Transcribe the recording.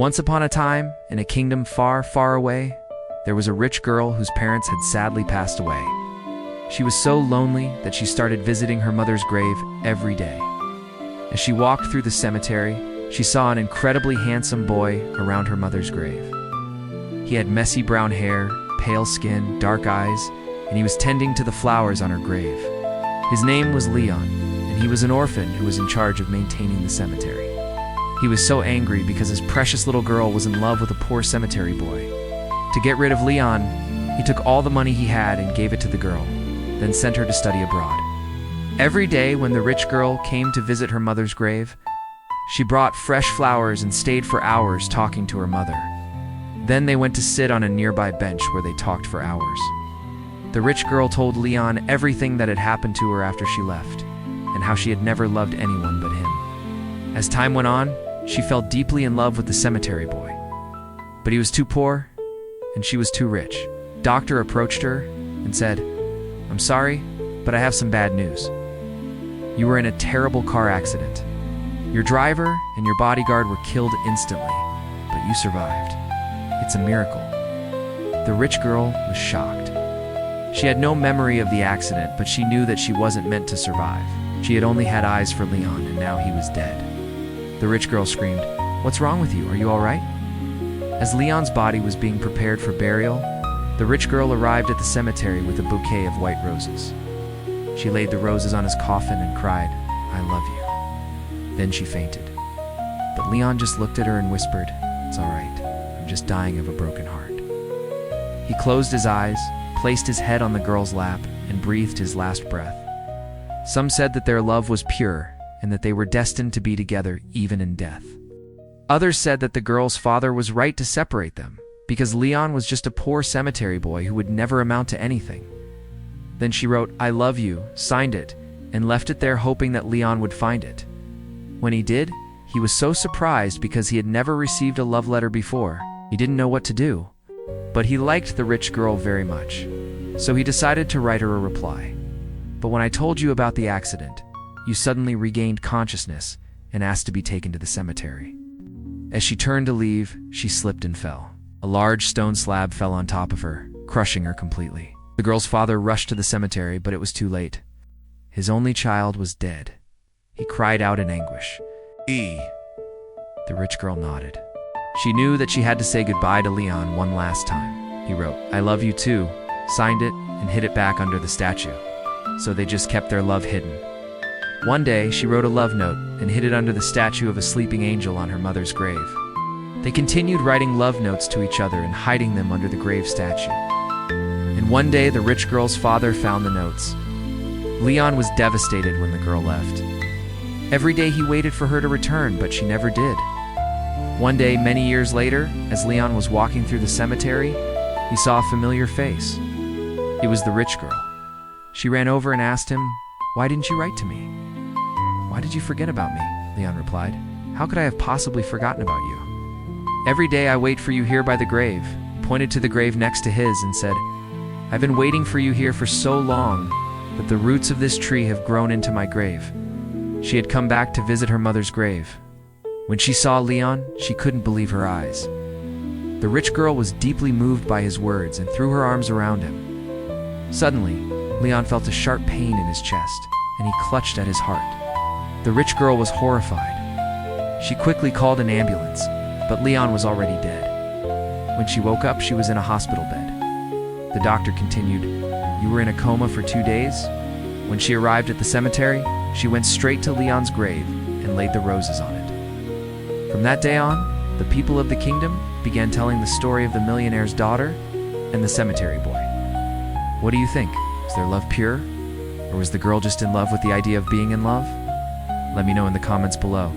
Once upon a time, in a kingdom far, far away, there was a rich girl whose parents had sadly passed away. She was so lonely that she started visiting her mother's grave every day. As she walked through the cemetery, she saw an incredibly handsome boy around her mother's grave. He had messy brown hair, pale skin, dark eyes, and he was tending to the flowers on her grave. His name was Leon, and he was an orphan who was in charge of maintaining the cemetery. He was so angry because his precious little girl was in love with a poor cemetery boy. To get rid of Leon, he took all the money he had and gave it to the girl, then sent her to study abroad. Every day when the rich girl came to visit her mother's grave, she brought fresh flowers and stayed for hours talking to her mother. Then they went to sit on a nearby bench where they talked for hours. The rich girl told Leon everything that had happened to her after she left, and how she had never loved anyone but him. As time went on, she fell deeply in love with the cemetery boy. But he was too poor, and she was too rich. Doctor approached her and said, "I'm sorry, but I have some bad news. You were in a terrible car accident. Your driver and your bodyguard were killed instantly, but you survived. It's a miracle." The rich girl was shocked. She had no memory of the accident, but she knew that she wasn't meant to survive. She had only had eyes for Leon, and now he was dead. The rich girl screamed, "What's wrong with you? Are you all right?" As Leon's body was being prepared for burial, the rich girl arrived at the cemetery with a bouquet of white roses. She laid the roses on his coffin and cried, "I love you." Then she fainted. But Leon just looked at her and whispered, "It's all right. I'm just dying of a broken heart." He closed his eyes, placed his head on the girl's lap, and breathed his last breath. Some said that their love was pure and that they were destined to be together even in death. Others said that the girl's father was right to separate them, because Leon was just a poor cemetery boy who would never amount to anything. Then she wrote, "I love you," signed it, and left it there hoping that Leon would find it. When he did, he was so surprised because he had never received a love letter before. He didn't know what to do. But he liked the rich girl very much, so he decided to write her a reply. "But when I told you about the accident, you suddenly regained consciousness and asked to be taken to the cemetery." As she turned to leave, she slipped and fell. A large stone slab fell on top of her, crushing her completely. The girl's father rushed to the cemetery, but it was too late. His only child was dead. He cried out in anguish, "E." The rich girl nodded. She knew that she had to say goodbye to Leon one last time. He wrote, "I love you too," signed it, and hid it back under the statue. So they just kept their love hidden. One day, she wrote a love note and hid it under the statue of a sleeping angel on her mother's grave. They continued writing love notes to each other and hiding them under the grave statue. And one day, the rich girl's father found the notes. Leon was devastated when the girl left. Every day he waited for her to return, but she never did. One day, many years later, as Leon was walking through the cemetery, he saw a familiar face. It was the rich girl. She ran over and asked him, "Why didn't you write to me?" "Why did you forget about me?" Leon replied. "How could I have possibly forgotten about you? Every day I wait for you here by the grave." He pointed to the grave next to his and said, "I've been waiting for you here for so long that the roots of this tree have grown into my grave." She had come back to visit her mother's grave. When she saw Leon, she couldn't believe her eyes. The rich girl was deeply moved by his words and threw her arms around him. Suddenly, Leon felt a sharp pain in his chest, and he clutched at his heart. The rich girl was horrified. She quickly called an ambulance, but Leon was already dead. When she woke up, she was in a hospital bed. The doctor continued, "You were in a coma for 2 days?" When she arrived at the cemetery, she went straight to Leon's grave and laid the roses on it. From that day on, the people of the kingdom began telling the story of the millionaire's daughter and the cemetery boy. What do you think? Was their love pure? Or was the girl just in love with the idea of being in love? Let me know in the comments below.